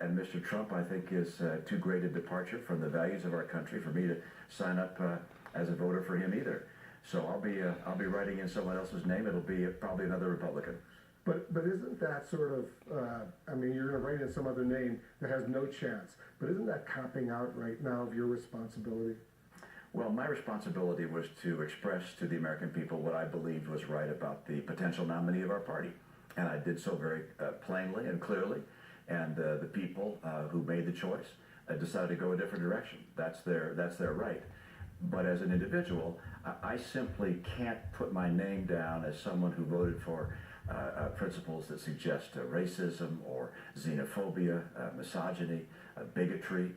And Mr. Trump, I think, is too great a departure from the values of our country for me to sign up as a voter for him either. So I'll be writing in someone else's name. It'll be probably another Republican. But isn't that sort of, I mean, you're going to write in some other name that has no chance, but isn't that copping out right now of your responsibility? Well, my responsibility was to express to the American people what I believed was right about the potential nominee of our party. And I did so very plainly and clearly. And the people who made the choice decided to go a different direction. That's their right. But as an individual, I simply can't put my name down as someone who voted for principles that suggest racism or xenophobia, misogyny, bigotry,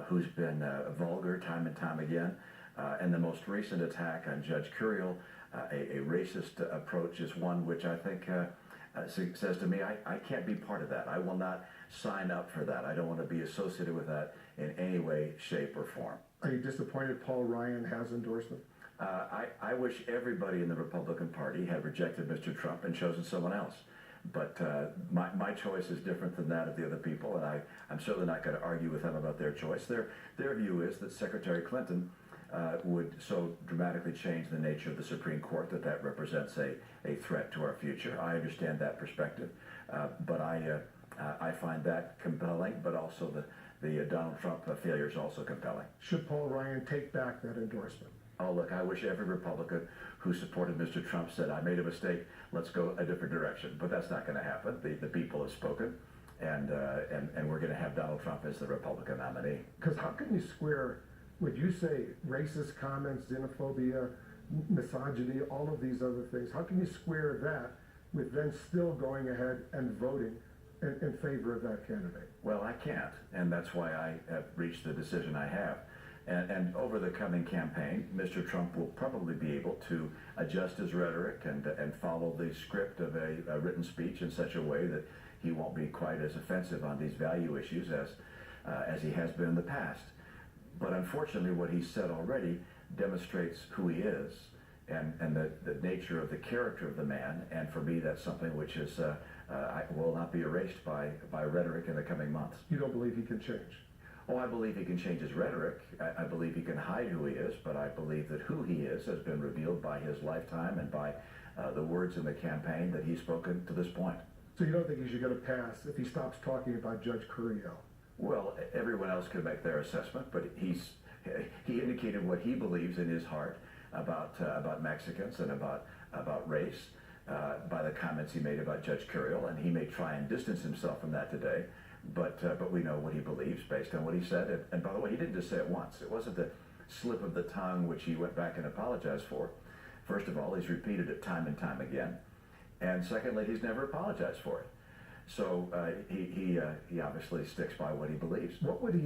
who's been vulgar time and time again. And the most recent attack on Judge Curiel, a racist approach, is one which I think says to me, I can't be part of that. I will not sign up for that. I don't want to be associated with that in any way, shape, or form. Are you disappointed Paul Ryan has endorsed them? I wish everybody in the Republican Party had rejected Mr. Trump and chosen someone else. But my choice is different than that of the other people, and I'm certainly not going to argue with them about their choice. Their view is that Secretary Clinton would so dramatically change the nature of the Supreme Court that represents a threat to our future. I understand that perspective, but I find that compelling, but also the Donald Trump failure is also compelling. Should Paul Ryan take back that endorsement? Oh, look, I wish every Republican who supported Mr. Trump said, I made a mistake, let's go a different direction. But that's not going to happen. The people have spoken, and we're going to have Donald Trump as the Republican nominee. Because how can you square, would you say, racist comments, xenophobia, misogyny, all of these other things, how can you square that with then still going ahead and voting in favor of that candidate? Well, I can't, and that's why I have reached the decision I have. And over the coming campaign, Mr. Trump will probably be able to adjust his rhetoric and follow the script of a written speech in such a way that he won't be quite as offensive on these value issues as he has been in the past. But unfortunately, what he's said already demonstrates who he is and the nature of the character of the man. And for me, that's something which is will not be erased by rhetoric in the coming months. You don't believe he can change? Oh, I believe he can change his rhetoric. I believe he can hide who he is, but I believe that who he is has been revealed by his lifetime and by the words in the campaign that he's spoken to this point. So you don't think he should get a pass if he stops talking about Judge Curiel? Well, everyone else can make their assessment, but he indicated what he believes in his heart about Mexicans and about race by the comments he made about Judge Curiel, and he may try and distance himself from that today. But we know what he believes based on what he said. And by the way, he didn't just say it once. It wasn't the slip of the tongue which he went back and apologized for. First of all, he's repeated it time and time again. And secondly, he's never apologized for it. So he obviously sticks by what he believes. What would he